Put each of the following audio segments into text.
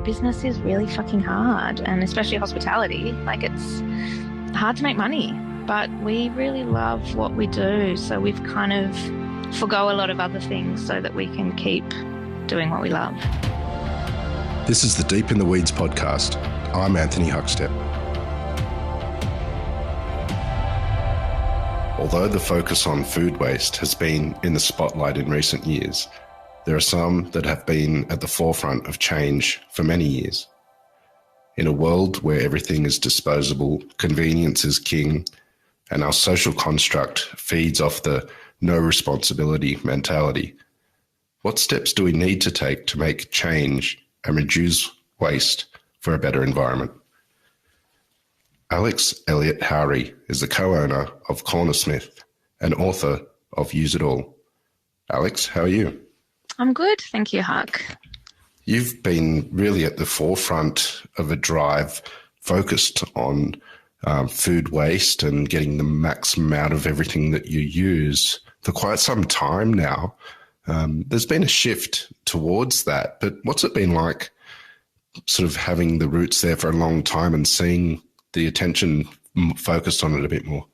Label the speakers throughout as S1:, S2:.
S1: business is really fucking hard, and especially hospitality. Like, it's hard to make money, but we really love what we do, so we've kind of forgo a lot of other things so that we can keep doing what we love.
S2: This is the Deep in the Weeds podcast. I'm Anthony Huckstep. Although the focus on food waste has been in the spotlight in recent years, there are some that have been at the forefront of change for many years. In a world where everything is disposable, convenience is king, and our social construct feeds off the no responsibility mentality, what steps do we need to take to make change and reduce waste for a better environment? Alex Elliott-Howery is the co-owner of Cornersmith and author of Use It All. Alex, how are you?
S1: I'm good, thank you, Huck.
S2: You've been really at the forefront of a drive focused on food waste and getting the maximum out of everything that you use for quite some time now. There's been a shift towards that, but what's it been like sort of having the roots there for a long time and seeing the attention focused on it a bit more?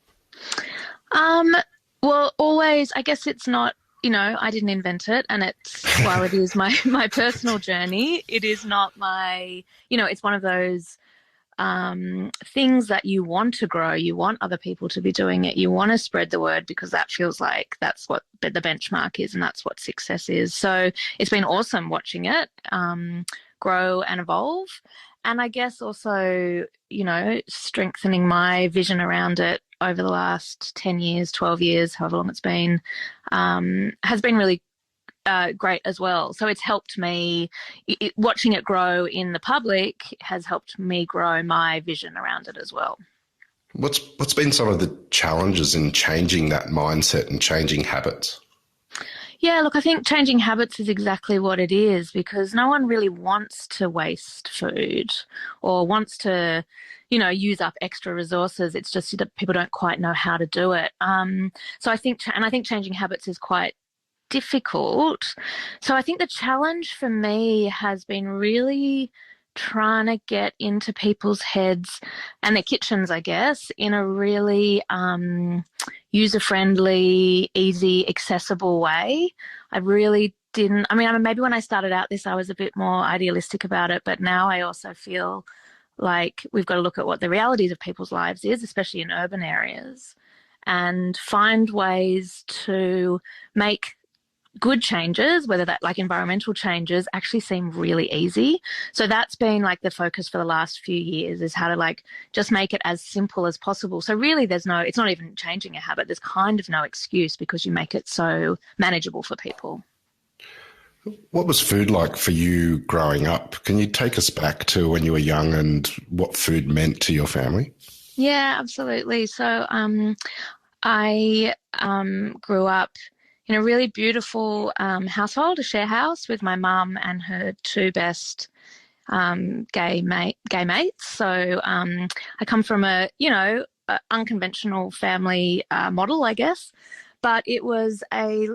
S1: Well, always, I guess it's not, I didn't invent it, and while it is my personal journey, it is not my, it's one of those things that you want to grow. You want other people to be doing it. You want to spread the word because that feels like that's what the benchmark is and that's what success is. So it's been awesome watching it grow and evolve. And I guess also, strengthening my vision around it over the last 10 years, 12 years, however long it's been, has been really great as well. So it's helped me, watching it grow in the public has helped me grow my vision around it as well.
S2: What's been some of the challenges in changing that mindset and changing habits?
S1: Yeah, look, I think changing habits is exactly what it is, because no one really wants to waste food or wants to, use up extra resources. It's just that people don't quite know how to do it. So I think changing habits is quite difficult. So I think the challenge for me has been really trying to get into people's heads and their kitchens, I guess, in a really user-friendly, easy, accessible way. I really didn't, maybe when I started out this, I was a bit more idealistic about it, but now I also feel like we've got to look at what the realities of people's lives is, especially in urban areas, and find ways to make good changes, whether that like environmental changes, actually seem really easy. So that's been like the focus for the last few years, is how to like just make it as simple as possible. So really it's not even changing a habit. There's kind of no excuse because you make it so manageable for people.
S2: What was food like for you growing up? Can you take us back to when you were young and what food meant to your family?
S1: Yeah, absolutely. So I grew up in a really beautiful household, a share house with my mum and her two best gay mates. So I come from a unconventional family model, I guess, but it was a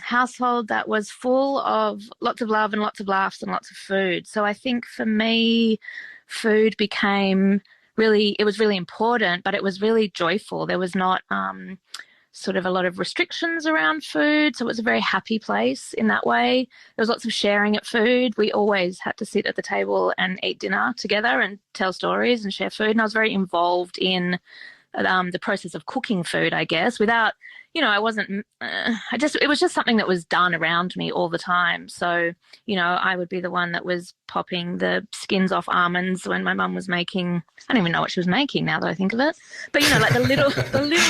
S1: household that was full of lots of love and lots of laughs and lots of food. So I think for me, food became it was really important, but it was really joyful. There was not sort of a lot of restrictions around food. So it was a very happy place in that way. There was lots of sharing at food. We always had to sit at the table and eat dinner together and tell stories and share food. And I was very involved in the process of cooking food, I guess, without, I wasn't, it was just something that was done around me all the time. So, I would be the one that was popping the skins off almonds when my mum was making, I don't even know what she was making now that I think of it, but, like the little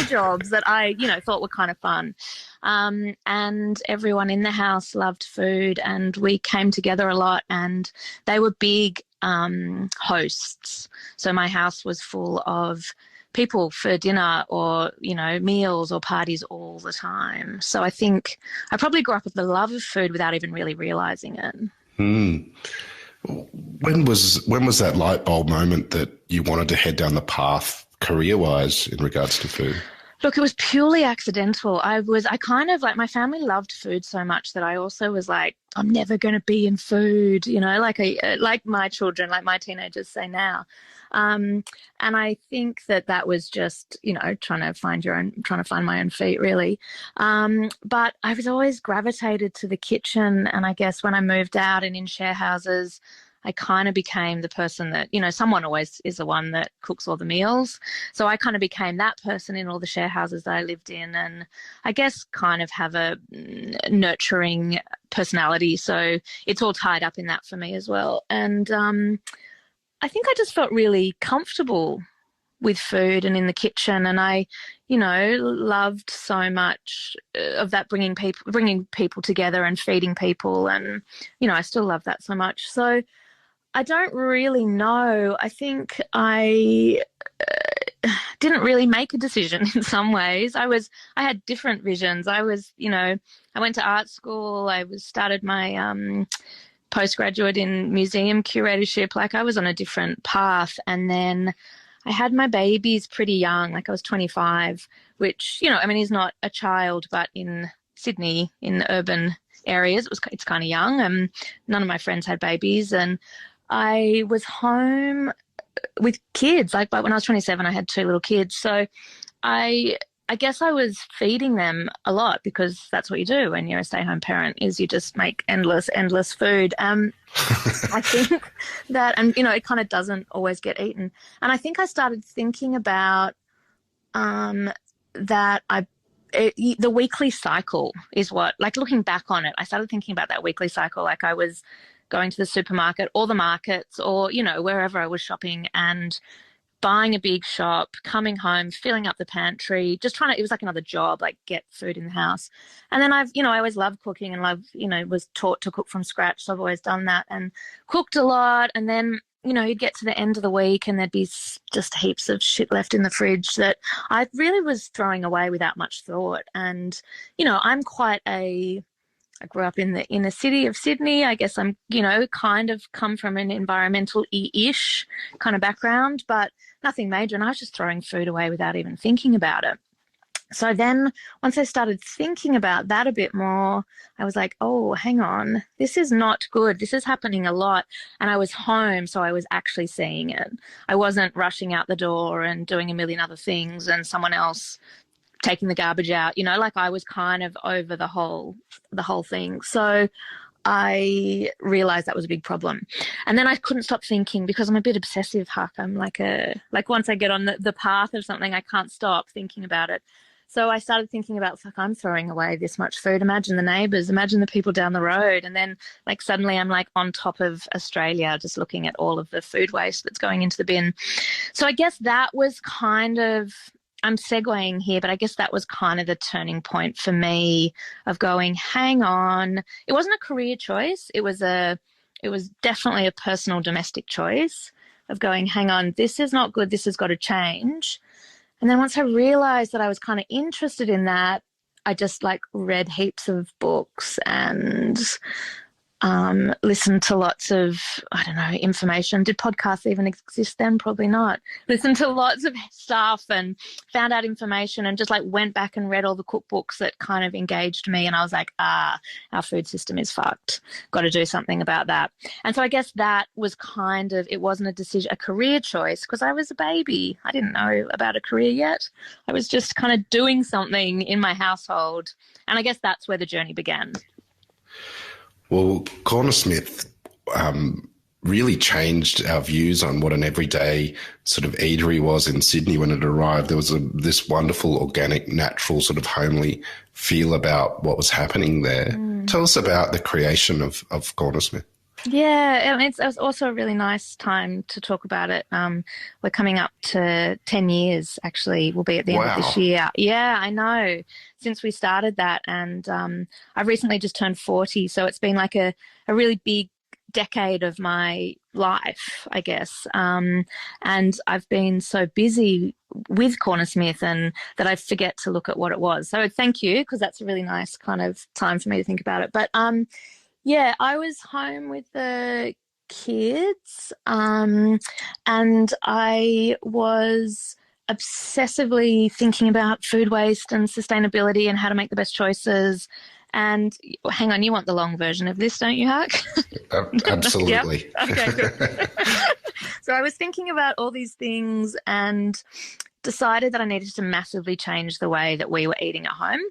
S1: jobs that I, thought were kind of fun. And everyone in the house loved food and we came together a lot, and they were big hosts. So my house was full of people for dinner or, meals or parties all the time. So I think I probably grew up with the love of food without even really realising it.
S2: When was that light bulb moment that you wanted to head down the path career-wise in regards to food?
S1: Look, it was purely accidental. I kind of like, my family loved food so much that I also was like, I'm never going to be in food, like my children, like my teenagers say now. Um, and I think that was just, trying to find my own feet, really. But I was always gravitated to the kitchen. And I guess when I moved out and in share houses, I kind of became the person that, someone always is the one that cooks all the meals. So I kind of became that person in all the share houses that I lived in. And I guess kind of have a nurturing personality. So it's all tied up in that for me as well. And I think I just felt really comfortable with food and in the kitchen. And I, loved so much of that bringing people together and feeding people. And, I still love that so much. So I don't really know. I think I didn't really make a decision in some ways. I had different visions. I went to art school. Started my postgraduate in museum curatorship. Like I was on a different path. And then I had my babies pretty young, like I was 25, which, he's not a child, but in Sydney, in urban areas, it's kind of young. None of my friends had babies. And I was home with kids. Like when I was 27, I had 2 little kids. So I guess I was feeding them a lot because that's what you do when you're a stay-home parent is you just make endless food. I think that, and, it kind of doesn't always get eaten. And I think I started thinking about that the weekly cycle is what, like looking back on it, I started thinking about that weekly cycle. Like I was going to the supermarket or the markets or, wherever I was shopping and buying a big shop, coming home, filling up the pantry, just it was like another job, like get food in the house. And then I always loved cooking and was taught to cook from scratch. So I've always done that and cooked a lot. And then, you'd get to the end of the week and there'd be just heaps of shit left in the fridge that I really was throwing away without much thought. And, I grew up in the inner city of Sydney. I guess I'm, kind of come from an environmental-ish kind of background, but nothing major. And I was just throwing food away without even thinking about it. So then once I started thinking about that a bit more, I was like, oh, hang on, this is not good. This is happening a lot. And I was home, so I was actually seeing it. I wasn't rushing out the door and doing a million other things and someone else taking the garbage out, like I was kind of over the whole thing. So I realized that was a big problem. And then I couldn't stop thinking because I'm a bit obsessive, Huck. I'm like once I get on the path of something, I can't stop thinking about it. So I started thinking about, fuck, I'm throwing away this much food. Imagine the neighbours, imagine the people down the road. And then like suddenly I'm like on top of Australia, just looking at all of the food waste that's going into the bin. So I guess that was kind of, I'm segueing here, but I guess that was kind of the turning point for me of going, hang on. It wasn't a career choice. It was definitely a personal domestic choice of going, hang on, this is not good. This has got to change. And then once I realized that I was kind of interested in that, I just like read heaps of books and listened to lots of, I don't know, information. Did podcasts even exist then? Probably not. Listened to lots of stuff and found out information and just like went back and read all the cookbooks that kind of engaged me. And I was like, our food system is fucked. Got to do something about that. And so I guess that was kind of, it wasn't a career choice because I was a baby. I didn't know about a career yet. I was just kind of doing something in my household. And I guess that's where the journey began.
S2: Well, Cornersmith really changed our views on what an everyday sort of eatery was in Sydney when it arrived. There was this wonderful, organic, natural sort of homely feel about what was happening there. Tell us about the creation of Cornersmith.
S1: Yeah, it was also a really nice time to talk about it. We're coming up to 10 years, actually. We'll be at the end of this year. Yeah, I know, since we started that. And I've recently just turned 40, so it's been like a really big decade of my life, I guess. And I've been so busy with Cornersmith and that I forget to look at what it was. So thank you, because that's a really nice kind of time for me to think about it. But yeah, I was home with the kids and I was obsessively thinking about food waste and sustainability and how to make the best choices. And hang on, you want the long version of this, don't you, Huck?
S2: Absolutely.
S1: Yep. Okay, good. So I was thinking about all these things and decided that I needed to massively change the way that we were eating at home.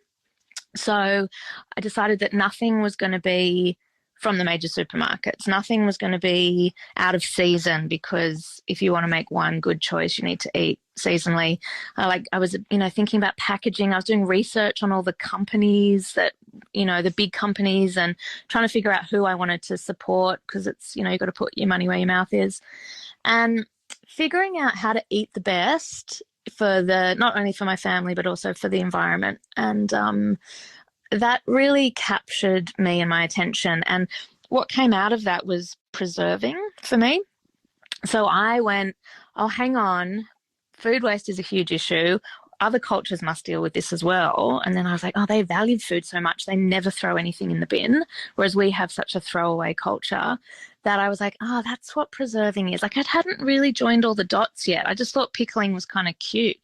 S1: So I decided that nothing was going to be from the major supermarkets. Nothing was going to be out of season, because if you want to make one good choice, you need to eat seasonally. I was, thinking about packaging. I was doing research on all the companies that, the big companies, and trying to figure out who I wanted to support, because it's, you've got to put your money where your mouth is. And figuring out how to eat the best for not only for my family, but also for the environment. And that really captured me and my attention. And what came out of that was preserving for me. So I went, oh, hang on, food waste is a huge issue. Other cultures must deal with this as well. And then I was like, oh, they valued food so much, they never throw anything in the bin, whereas we have such a throwaway culture, that I was like, oh, that's what preserving is. Like, I hadn't really joined all the dots yet. I just thought pickling was kind of cute,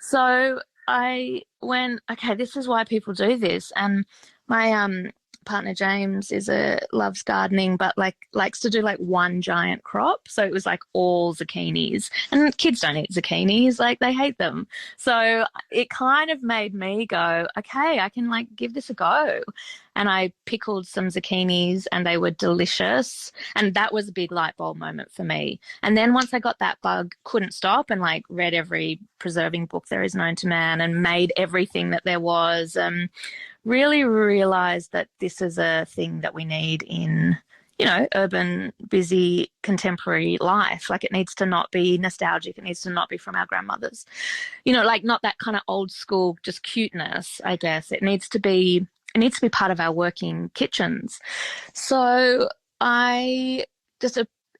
S1: So I went, okay, this is why people do this. And my partner James loves gardening, but likes to do one giant crop. So it was all zucchinis, and kids don't eat zucchinis, they hate them. So it kind of made me go, okay, I can give this a go. And I pickled some zucchinis and they were delicious. And that was a big light bulb moment for me. And then once I got that bug, couldn't stop, and read every preserving book there is known to man and made everything that there was. Really realised that this is a thing that we need in, urban, busy, contemporary life. It needs to not be nostalgic. It needs to not be from our grandmothers. Not that kind of old school, just cuteness, I guess. It needs to be part of our working kitchens. So I just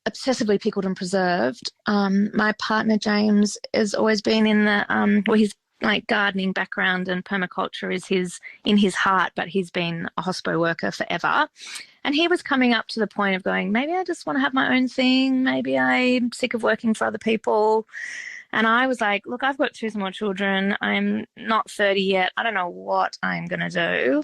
S1: obsessively pickled and preserved. My partner James has always been in the he's gardening background, and permaculture is in his heart, but he's been a hospo worker forever. And he was coming up to the point of going, maybe I just want to have my own thing. Maybe I'm sick of working for other people. And I was like, look, I've got 2 small children. I'm not 30 yet. I don't know what I'm going to do,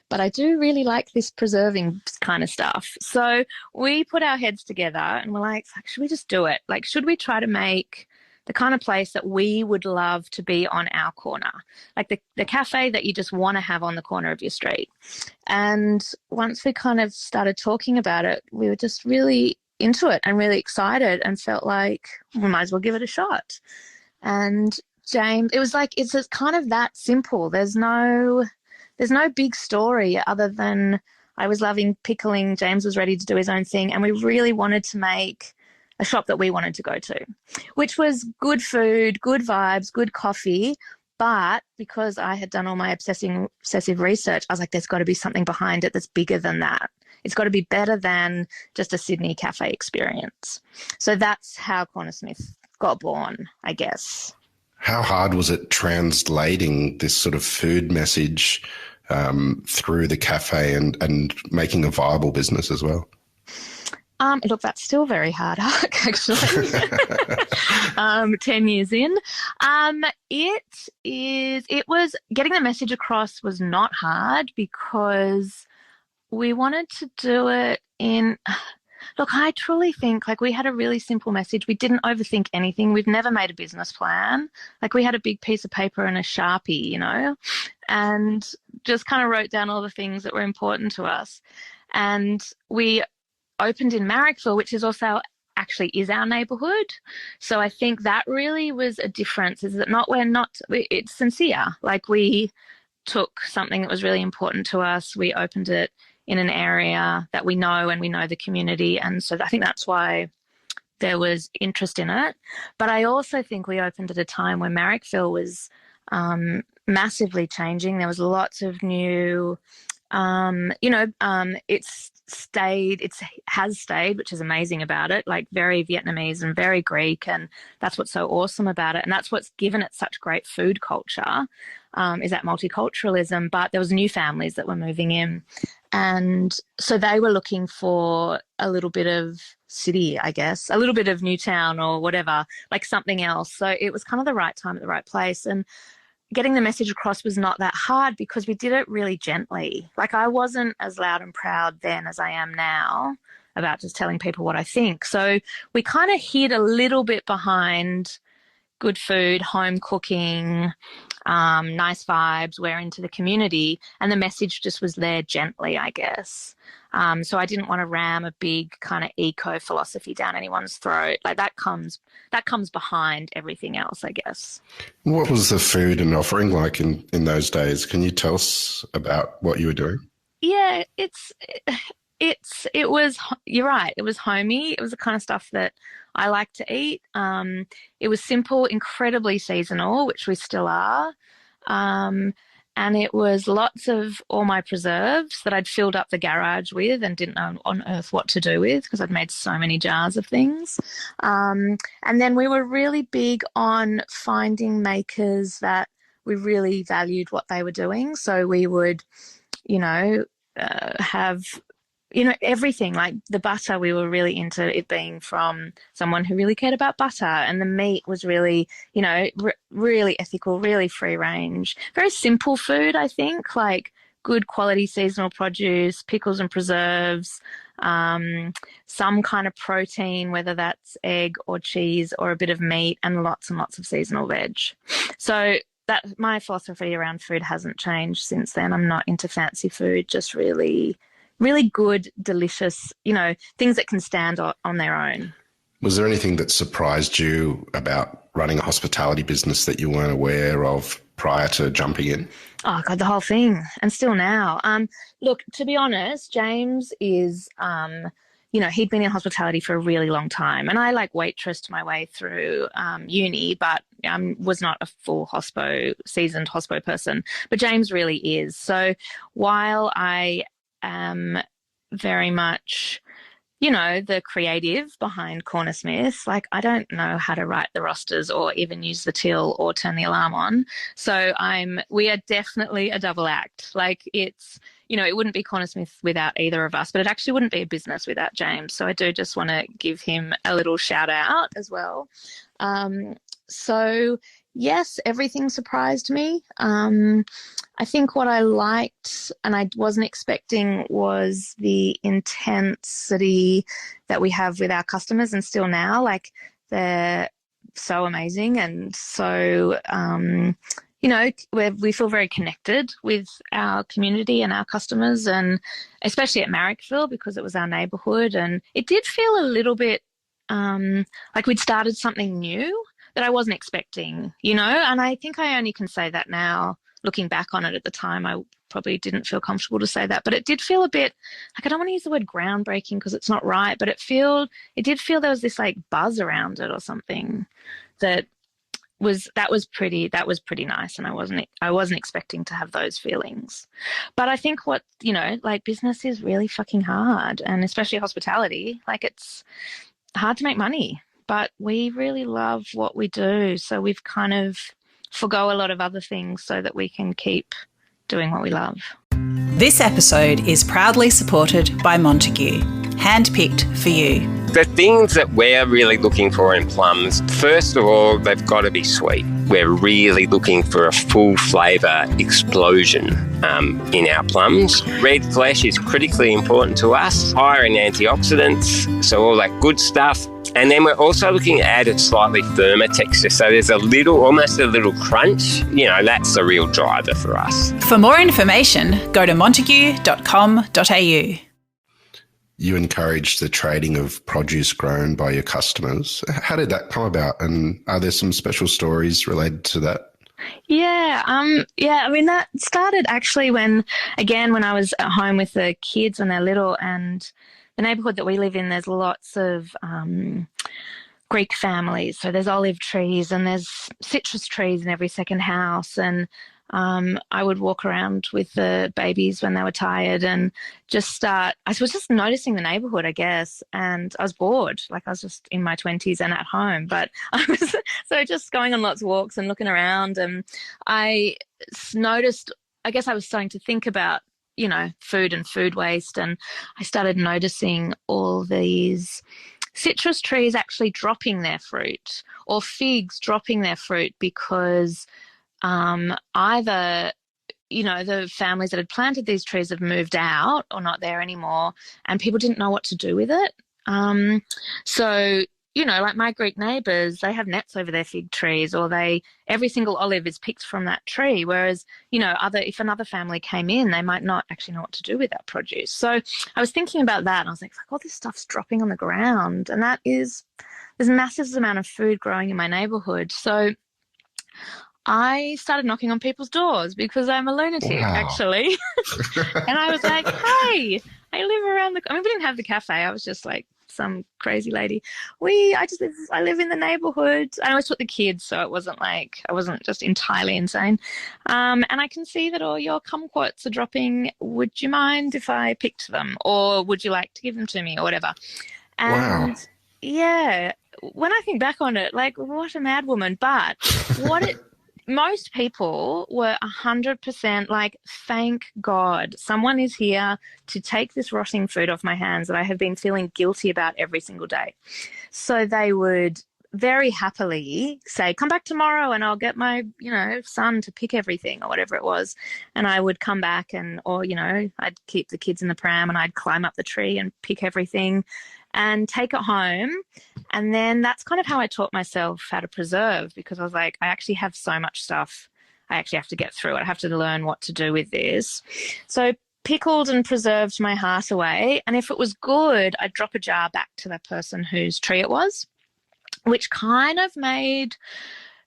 S1: but I do really like this preserving kind of stuff. So we put our heads together and we're like, should we just do it? Should we try to make the kind of place that we would love to be on our corner, the cafe that you just want to have on the corner of your street? And once we kind of started talking about it, we were just really into it and really excited, and felt like we might as well give it a shot. And James, it was it's just kind of that simple. There's no big story other than I was loving pickling, James was ready to do his own thing, and we really wanted to make a shop that we wanted to go to, which was good food, good vibes, good coffee. But because I had done all my obsessive research, I was like, there's got to be something behind it that's bigger than that. It's got to be better than just a Sydney cafe experience. So that's how Cornersmith got born, I guess.
S2: How hard was it translating this sort of food message through the cafe and making a viable business as well?
S1: Look, that's still very hard, Huck, actually. 10 years in. It was getting the message across was not hard, because we wanted to do it look, I truly think we had a really simple message. We didn't overthink anything. We've never made a business plan. We had a big piece of paper and a Sharpie, and just kind of wrote down all the things that were important to us. And we opened in Marrickville, which is also actually is our neighbourhood. So I think that really was a difference, is that it's sincere. We took something that was really important to us, we opened it in an area that we know, and we know the community. And so I think that's why there was interest in it. But I also think we opened at a time when Marrickville was massively changing. There was lots of new, it has stayed, which is amazing about it, very Vietnamese and very Greek. And that's what's so awesome about it. And that's what's given it such great food culture, is that multiculturalism. But there was new families that were moving in. And so they were looking for a little bit of city, I guess, a little bit of Newtown or whatever, like something else. So it was kind of the right time at the right place. And getting the message across was not that hard because we did it really gently. Like I wasn't as loud and proud then as I am now about just telling people what I think. So we kind of hid a little bit behind good food, home cooking, nice vibes, we're into the community, and the message just was there gently, I guess. So I didn't want to ram a big kind of eco philosophy down anyone's throat. Like that comes behind everything else, I guess.
S2: What was the food and offering like in those days? Can you tell us about what you were doing?
S1: Yeah, it was, you're right, it was homey. It was the kind of stuff that I like to eat. It was simple, incredibly seasonal, which we still are. And it was lots of all my preserves that I'd filled up the garage with and didn't know on earth what to do with because I'd made so many jars of things. And then we were really big on finding makers that we really valued what they were doing. So we would, have everything, like the butter, we were really into it being from someone who really cared about butter, and the meat was really, really ethical, really free range, very simple food, I think, like good quality seasonal produce, pickles and preserves, some kind of protein, whether that's egg or cheese or a bit of meat, and lots of seasonal veg. So that my philosophy around food hasn't changed since then. I'm not into fancy food, just really good, delicious, things that can stand on their own.
S2: Was there anything that surprised you about running a hospitality business that you weren't aware of prior to jumping in?
S1: Oh, God, the whole thing, and still now. Look, to be honest, James is, he'd been in hospitality for a really long time, and I waitressed my way through uni, but was not a full seasoned hospo person. But James really is. So while I very much, the creative behind Cornersmith. I don't know how to write the rosters or even use the till or turn the alarm on. So we are definitely a double act. It's, it wouldn't be Cornersmith without either of us, but it actually wouldn't be a business without James. So I do just want to give him a little shout out as well. So yes, everything surprised me. I think what I liked and I wasn't expecting was the intensity that we have with our customers, and still now, they're so amazing. And so, we feel very connected with our community and our customers, and especially at Marrickville because it was our neighbourhood. And it did feel a little bit like we'd started something new that I wasn't expecting, and I think I only can say that now. Looking back on it, at the time, I probably didn't feel comfortable to say that, but it did feel a bit I don't want to use the word groundbreaking because it's not right, but it did feel there was this buzz around it or something that was pretty nice, and I wasn't expecting to have those feelings. But I think what business is really fucking hard, and especially hospitality. It's hard to make money, but we really love what we do, so we've kind of forgo a lot of other things so that we can keep doing what we love.
S3: This episode is proudly supported by Montague, handpicked for you.
S4: The things that we're really looking for in plums, first of all, they've got to be sweet. We're really looking for a full flavour explosion in our plums. Red flesh is critically important to us, higher in antioxidants, so all that good stuff. And then we're also looking at a slightly firmer texture, so there's almost a little crunch. That's a real driver for us.
S3: For more information, go to montague.com.au.
S2: You encourage the trading of produce grown by your customers. How did that come about, and are there some special stories related to that?
S1: Yeah, that started actually when I was at home with the kids when they're little, and the neighbourhood that we live in, there's lots of Greek families. So there's olive trees and there's citrus trees in every second house. And I would walk around with the babies when they were tired and I was just noticing the neighbourhood, I guess, and I was bored. I was just in my 20s and at home, but I was so just going on lots of walks and looking around, and I noticed, I guess I was starting to think about food and food waste. And I started noticing all these citrus trees actually dropping their fruit, or figs dropping their fruit, because either the families that had planted these trees have moved out or not there anymore, and people didn't know what to do with it. So, like my Greek neighbours, they have nets over their fig trees, or every single olive is picked from that tree. Whereas, if another family came in, they might not actually know what to do with that produce. So I was thinking about that, and I was like, all this stuff's dropping on the ground, and there's a massive amount of food growing in my neighbourhood. So I started knocking on people's doors because I'm a lunatic, actually. And I was like, hey, I live around we didn't have the cafe. I was just like some crazy lady. I live in the neighborhood. I always took the kids, so it wasn't like I wasn't just entirely insane. And I can see that all your kumquats are dropping. Would you mind if I picked them, or would you like to give them to me, or whatever? And yeah, when I think back on it, like, what a mad woman. But most people were 100% like, thank God someone is here to take this rotting food off my hands that I have been feeling guilty about every single day. So they would very happily say, come back tomorrow and I'll get my, son to pick everything, or whatever it was. And I would come back I'd keep the kids in the pram and I'd climb up the tree and pick everything and take it home. And then that's kind of how I taught myself how to preserve, because I was like, I actually have so much stuff. I actually have to get through it. I have to learn what to do with this. So pickled and preserved my heart away. And if it was good, I'd drop a jar back to the person whose tree it was, which kind of made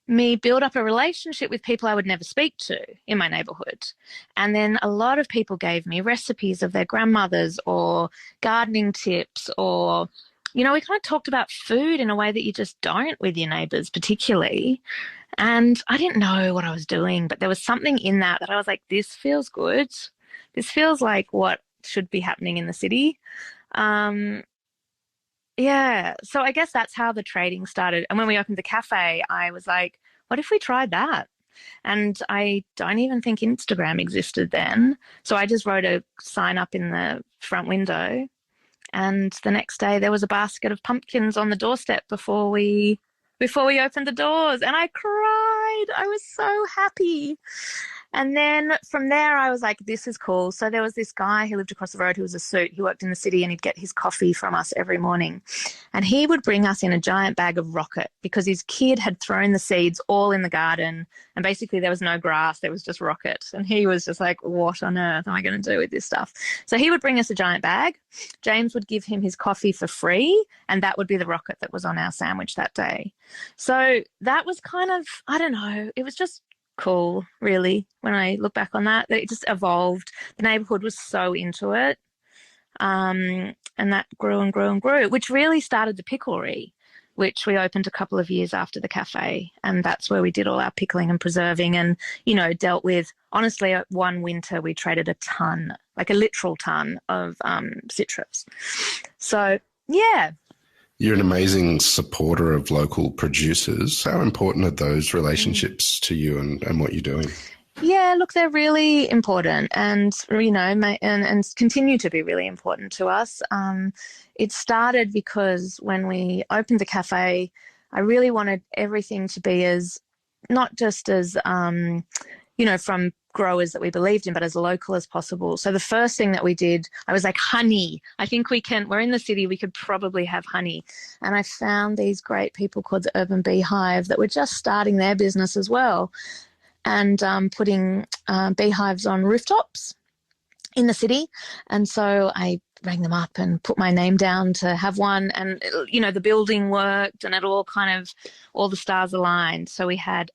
S1: me build up a relationship with people I would never speak to in my neighbourhood. And then a lot of people gave me recipes of their grandmothers, or gardening tips, or, we kind of talked about food in a way that you just don't with your neighbours particularly. And I didn't know what I was doing, but there was something in that I was like, this feels good. This feels like what should be happening in the city. Yeah, so I guess that's how the trading started. And when we opened the cafe, I was like, what if we tried that? And I don't even think Instagram existed then. So I just wrote a sign up in the front window. And the next day there was a basket of pumpkins on the doorstep before we opened the doors. And I cried. I was so happy. And then from there, I was like, this is cool. So there was this guy who lived across the road who was a suit. He worked in the city, and he'd get his coffee from us every morning. And he would bring us in a giant bag of rocket, because his kid had thrown the seeds all in the garden. And basically there was no grass. There was just rocket. And he was just like, what on earth am I going to do with this stuff? So he would bring us a giant bag. James would give him his coffee for free. And that would be the rocket that was on our sandwich that day. So that was kind of, I don't know, it was just cool, really, when I look back on that. It just evolved. The neighbourhood was so into it, and that grew and grew and grew, which really started the picklery, which we opened a couple of years after the cafe, and that's where we did all our pickling and preserving, and dealt with, honestly, one winter we traded a ton, like a literal ton of citrus. So yeah.
S2: You're an amazing supporter of local producers. How important are those relationships to you and what you're doing?
S1: Yeah, look, they're really important, and and continue to be really important to us. It started because when we opened the cafe, I really wanted everything to be not just as from growers that we believed in, but as local as possible. So the first thing that we did, I was like, honey. I think we're in the city, we could probably have honey. And I found these great people called the Urban Beehive that were just starting their business as well, and putting beehives on rooftops in the city. And so I rang them up and put my name down to have one, and the building worked, and all the stars aligned. So we had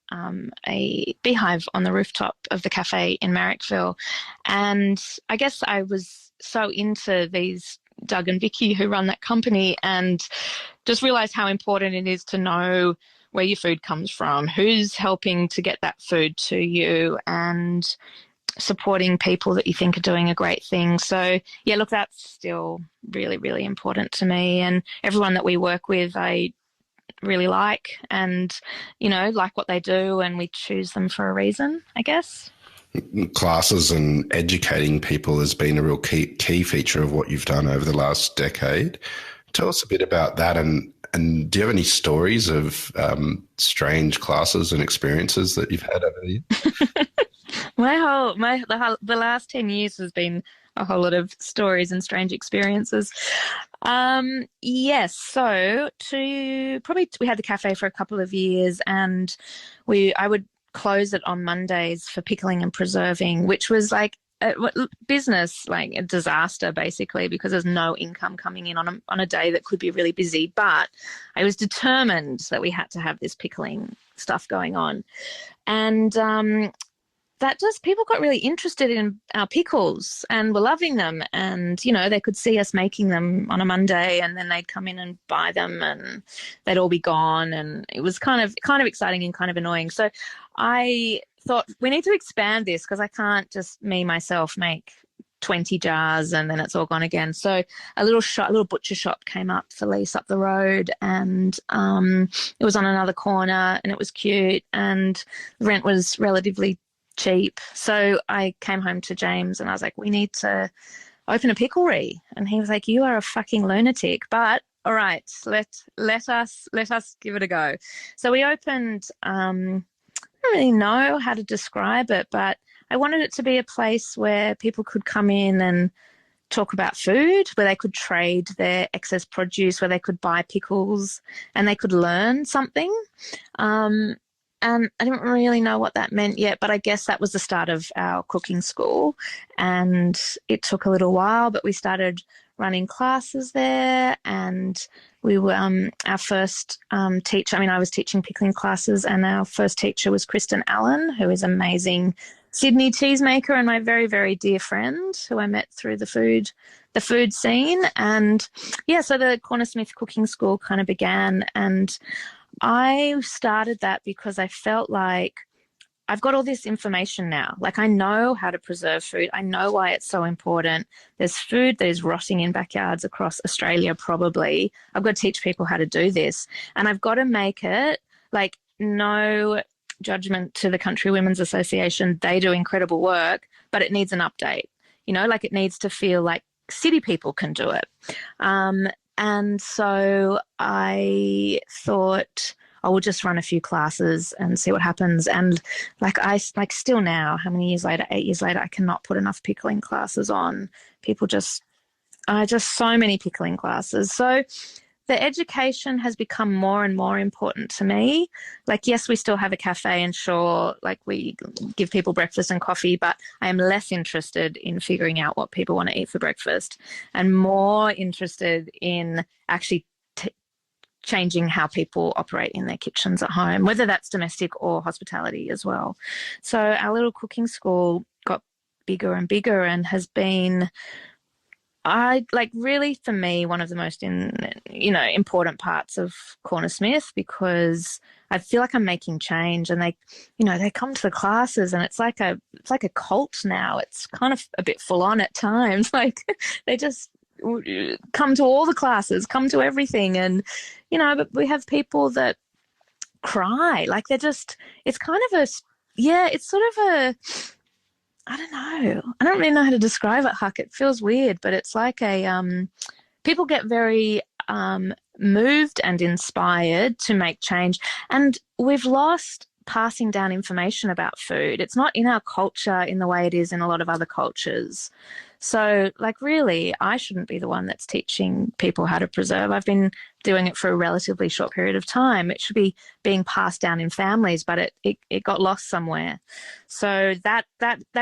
S1: a beehive on the rooftop of the cafe in Marrickville, and I guess I was so into these Doug and Vicky who run that company, and just realised how important it is to know where your food comes from, who's helping to get that food to you, and supporting people that you think are doing a great thing. So yeah, look, that's still really, really important to me, and everyone that we work with I really like, and like what they do, and we choose them for a reason, I guess.
S2: classes and educating people has been a real key feature of what you've done over the last decade. Tell us a bit about that, and do you have any stories of strange classes and experiences that you've had over the years?
S1: The last 10 years has been a whole lot of stories and strange experiences. Yes, so we had the cafe for a couple of years, and I would close it on Mondays for pickling and preserving, which was like business, like a disaster basically, because there's no income coming in on a day that could be really busy. But I was determined that we had to have this pickling stuff going on, and that just people got really interested in our pickles and were loving them, and they could see us making them on a Monday, and then they'd come in and buy them, and they'd all be gone, and it was kind of exciting and kind of annoying. So I thought we need to expand this, because I can't just myself make 20 jars and then it's all gone again. So a little butcher shop came up for lease up the road, and it was on another corner, and it was cute, and the rent was relatively cheap. So I came home to James and I was like, we need to open a picklery. And he was like, you are a fucking lunatic, but all right, let us give it a go. So we opened, I don't really know how to describe it, but I wanted it to be a place where people could come in and talk about food, where they could trade their excess produce, where they could buy pickles and they could learn something. And I didn't really know what that meant yet, but I guess that was the start of our cooking school. And it took a little while, but we started running classes there, and we were our first teacher. I mean, I was teaching pickling classes, and our first teacher was Kristen Allen, who is an amazing Sydney cheesemaker and my very, very dear friend who I met through the food scene. And yeah, so the Cornersmith cooking school kind of began, and I started that because I felt like I've got all this information now. Like, I know how to preserve food. I know why it's so important. There's food that is rotting in backyards across Australia probably. I've got to teach people how to do this. And I've got to make it, like, no judgment to the Country Women's Association. They do incredible work, but it needs an update. Like, it needs to feel like city people can do it. And so I thought I will just run a few classes and see what happens. And still now, how many years later, 8 years later, I cannot put enough pickling classes on. Just so many pickling classes. So the education has become more and more important to me. Like, yes, we still have a cafe, and sure, like, we give people breakfast and coffee, but I am less interested in figuring out what people want to eat for breakfast and more interested in actually changing how people operate in their kitchens at home, whether that's domestic or hospitality as well. So our little cooking school got bigger and bigger and has been, really, for me, one of the most important parts of Cornersmith, because I feel like I'm making change, and they come to the classes, and it's like a cult now. It's kind of a bit full on at times. Like, they just come to all the classes, come to everything, and but we have people that cry. Like, it's kind of it's sort of a, I don't know. I don't really know how to describe it, Huck. It feels weird, but it's like people get very moved and inspired to make change. And we've lost passing down information about food. It's not in our culture in the way it is in a lot of other cultures. So, really, I shouldn't be the one that's teaching people how to preserve. I've been doing it for a relatively short period of time. It should be being passed down in families, but it got lost somewhere. So that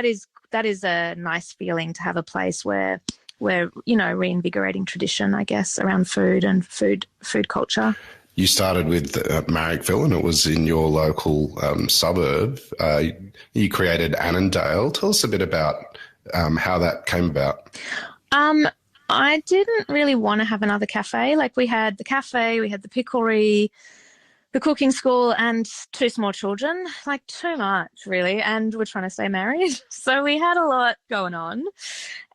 S1: is a nice feeling, to have a place where we're reinvigorating tradition, I guess, around food and food culture.
S2: You started with Marrickville, and it was in your local suburb. You created Annandale. Tell us a bit about how that came about.
S1: I didn't really want to have another cafe. Like, we had the cafe, we had the picklery, the cooking school, and 2 small children. Like, too much, really. And we're trying to stay married. So we had a lot going on.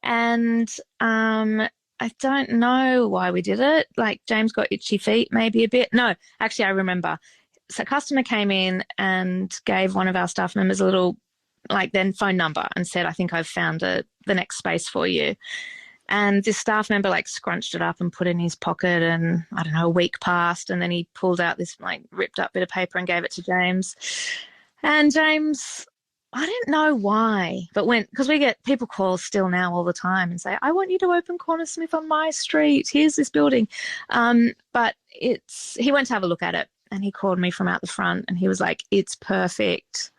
S1: And I don't know why we did it. Like, James got itchy feet maybe a bit. No, actually, I remember. So a customer came in and gave one of our staff members a little like then phone number and said, I think I've found the next space for you. And this staff member like scrunched it up and put it in his pocket, and I don't know, a week passed, and then he pulled out this like ripped up bit of paper and gave it to James. And James, I don't know why, but because we get people call still now all the time and say, I want you to open Cornersmith on my street. Here's this building. But he went to have a look at it, and he called me from out the front, and he was like, it's perfect.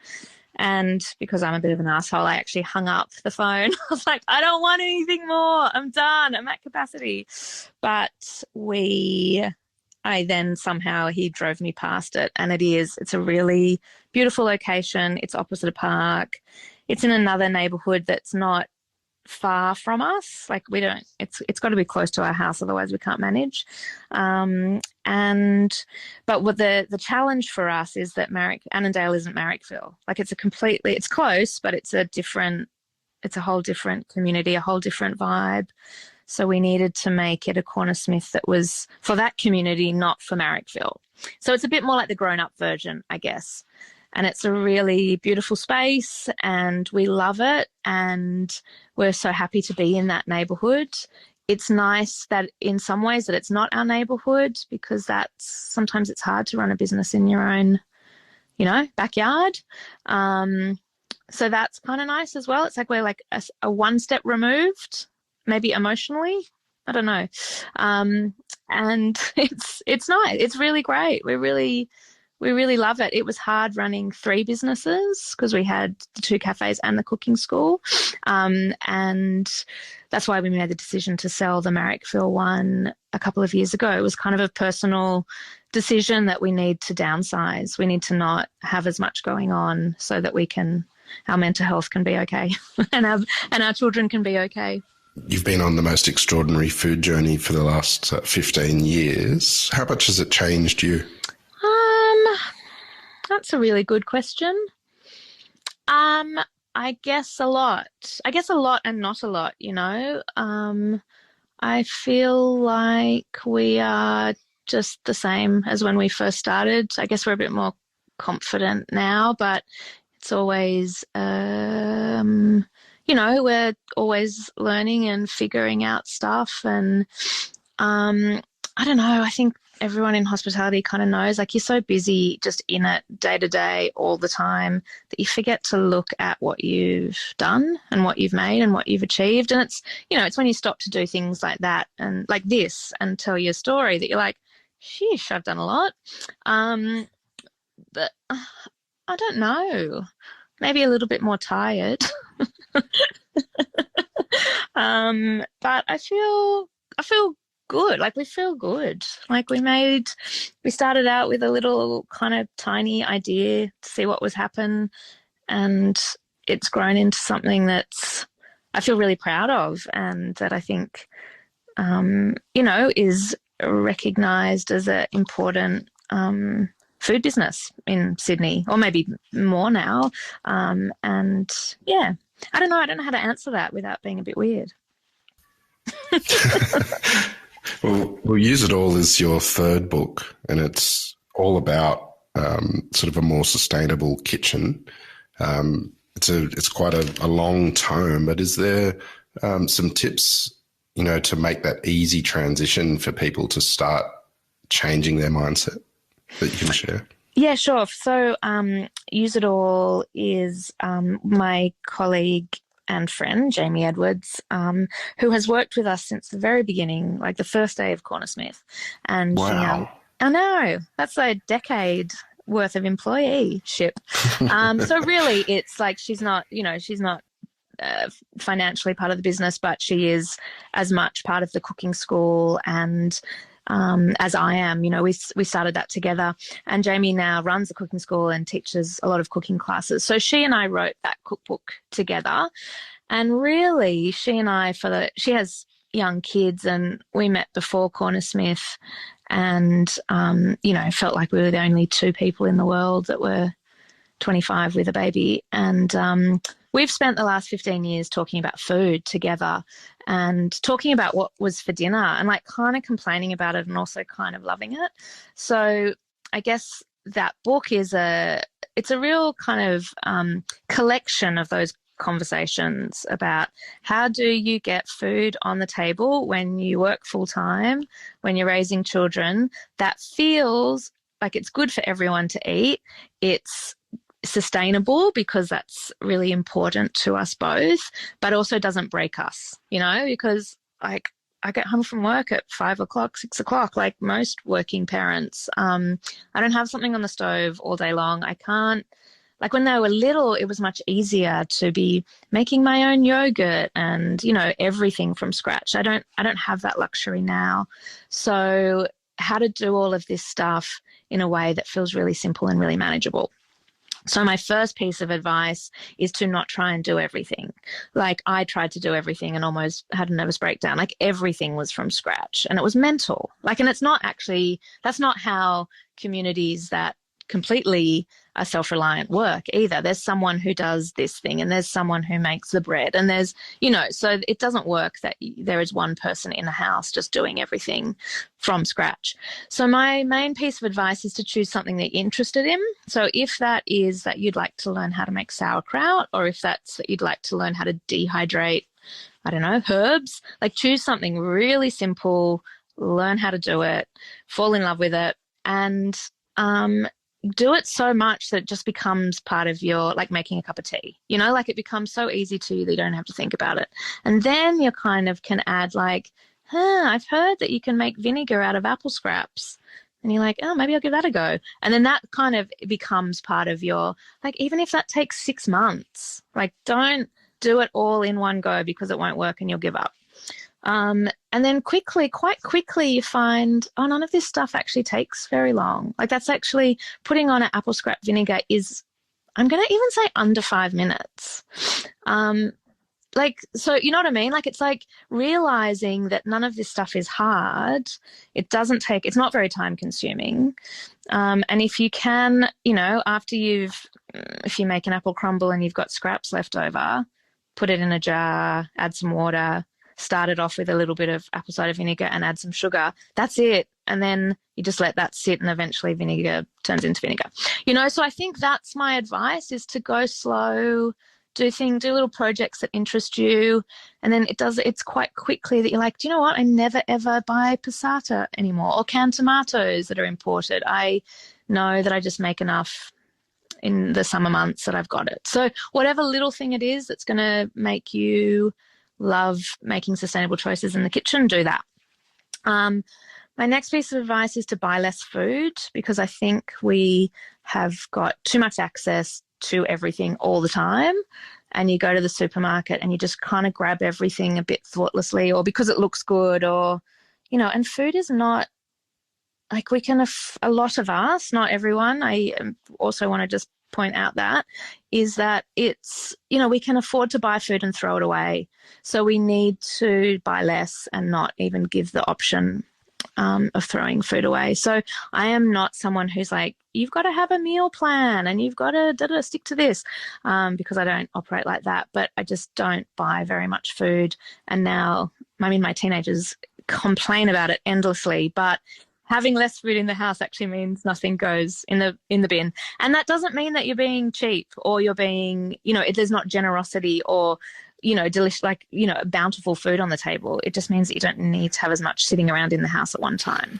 S1: And because I'm a bit of an asshole, I actually hung up the phone. I was like, I don't want anything more. I'm done. I'm at capacity. But I then somehow he drove me past it, and it's a really beautiful location. It's opposite a park. It's in another neighborhood that's not far from us. Like it's got to be close to our house, otherwise we can't manage. But what the challenge for us is that Annandale isn't Marrickville. Like it's close, but it's a whole different community, a whole different vibe. So we needed to make it a Cornersmith that was for that community, not for Marrickville. So it's a bit more like the grown-up version, I guess. And it's a really beautiful space, and we love it, and we're so happy to be in that neighbourhood. It's nice that in some ways that it's not our neighbourhood, because sometimes it's hard to run a business in your own, backyard. So that's kind of nice as well. It's like we're like a one step removed, maybe emotionally. I don't know. And it's nice. It's really great. We really love it. It was hard running 3 businesses because we had the 2 cafes and the cooking school. And that's why we made the decision to sell the Marrickville one a couple of years ago. It was kind of a personal decision that we need to downsize. We need to not have as much going on so that our mental health can be okay and our children can be okay.
S2: You've been on the most extraordinary food journey for the last 15 years. How much has it changed you?
S1: That's a really good question. I guess a lot. I guess a lot and not a lot, I feel like we are just the same as when we first started. I guess we're a bit more confident now, but it's always, we're always learning and figuring out stuff. And I don't know, I think everyone in hospitality kind of knows, like, you're so busy just in it day to day all the time that you forget to look at what you've done and what you've made and what you've achieved. And it's when you stop to do things like that and like this and tell your story that you're like, sheesh, I've done a lot. But I don't know, maybe a little bit more tired. But I feel good. Like, we feel good. Like, we started out with a little kind of tiny idea to see what was happen, and it's grown into something that's I feel really proud of, and that I think is recognised as an important food business in Sydney, or maybe more now. And yeah, I don't know how to answer that without being a bit weird.
S2: Well, We'll Use It All is your 3rd book, and it's all about sort of a more sustainable kitchen. It's quite a long tome, but is there some tips, to make that easy transition for people to start changing their mindset that you can share?
S1: Yeah, sure. So Use It All is my colleague and friend, Jamie Edwards, who has worked with us since the very beginning, like the first day of Cornersmith. And
S2: wow.
S1: I know, that's a decade worth of employeeship. So really it's like she's not financially part of the business, but she is as much part of the cooking school and as I am. We started that together, and Jamie now runs the cooking school and teaches a lot of cooking classes. So she and I wrote that cookbook together, and really she and I, she has young kids, and we met before Cornersmith, and felt like we were the only 2 people in the world that were 25 with a baby. And we've spent the last 15 years talking about food together and talking about what was for dinner, and like kind of complaining about it and also kind of loving it. So I guess that book is it's a real kind of collection of those conversations about how do you get food on the table when you work full time, when you're raising children, that feels like it's good for everyone to eat. It's sustainable because that's really important to us both, but also doesn't break us, because like I get home from work at 5 o'clock, 6 o'clock, like most working parents. I don't have something on the stove all day long. I can't, like when they were little, it was much easier to be making my own yogurt and, everything from scratch. I don't have that luxury now. So how to do all of this stuff in a way that feels really simple and really manageable. So my first piece of advice is to not try and do everything. Like I tried to do everything and almost had a nervous breakdown. Like everything was from scratch and it was mental. Like, and it's not actually, that's not how communities that completely are self-reliant work either. There's someone who does this thing and there's someone who makes the bread and there's, so it doesn't work that there is one person in the house just doing everything from scratch. So my main piece of advice is to choose something that you're interested in. So if that is that you'd like to learn how to make sauerkraut, or if that's that you'd like to learn how to dehydrate, herbs, like choose something really simple, learn how to do it, fall in love with it, and do it so much that it just becomes part of your, like making a cup of tea, like it becomes so easy to you that you don't have to think about it. And then you kind of can add like, I've heard that you can make vinegar out of apple scraps. And you're like, oh, maybe I'll give that a go. And then that kind of becomes part of your, like, even if that takes 6 months, like don't do it all in one go because it won't work and you'll give up. And then quite quickly you find, none of this stuff actually takes very long. Like that's actually putting on an apple scrap vinegar is, I'm going to even say under 5 minutes. So you know what I mean? Like it's like realizing that none of this stuff is hard. It's not very time consuming. And if you can, if you make an apple crumble and you've got scraps left over, put it in a jar, add some water, start it off with a little bit of apple cider vinegar and add some sugar. That's it. And then you just let that sit and eventually vinegar turns into vinegar. So I think that's my advice, is to go slow, do little projects that interest you. And then it's quite quickly that you're like, do you know what? I never ever buy passata anymore or canned tomatoes that are imported. I know that I just make enough in the summer months that I've got it. So whatever little thing it is that's going to make you love making sustainable choices in the kitchen, do that. My next piece of advice is to buy less food, because I think we have got too much access to everything all the time, and you go to the supermarket and you just kind of grab everything a bit thoughtlessly or because it looks good, or and food is not like a lot of us, not everyone. I also want to just point out that it's, we can afford to buy food and throw it away. So we need to buy less and not even give the option of throwing food away. So I am not someone who's like, you've got to have a meal plan and you've got to stick to this, because I don't operate like that. But I just don't buy very much food. And now, my teenagers complain about it endlessly, but having less food in the house actually means nothing goes in the bin. And that doesn't mean that you're being cheap or you're being, there's not generosity or, delicious, bountiful food on the table. It just means that you don't need to have as much sitting around in the house at one time.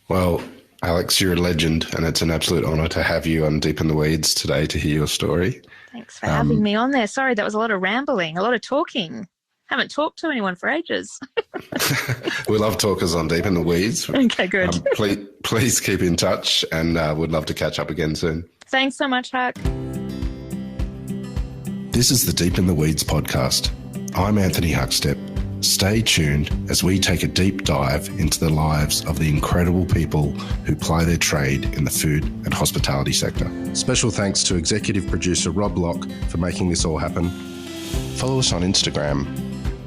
S2: Well, Alex, you're a legend, and it's an absolute honour to have you on Deep in the Weeds today to hear your story.
S1: Thanks for having me on there. Sorry, that was a lot of rambling, a lot of talking. Haven't talked to anyone for ages.
S2: We love talkers on Deep in the Weeds.
S1: Okay, good.
S2: Please keep in touch, and would love to catch up again soon.
S1: Thanks so much, Huck.
S2: This is the Deep in the Weeds podcast. I'm Anthony Huckstep. Stay tuned as we take a deep dive into the lives of the incredible people who ply their trade in the food and hospitality sector. Special thanks to executive producer Rob Locke for making this all happen. Follow us on Instagram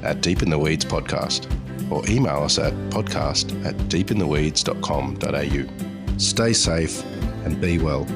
S2: at Deep in the Weeds Podcast, or email us at podcast@deepintheweeds.com.au. Stay safe and be well.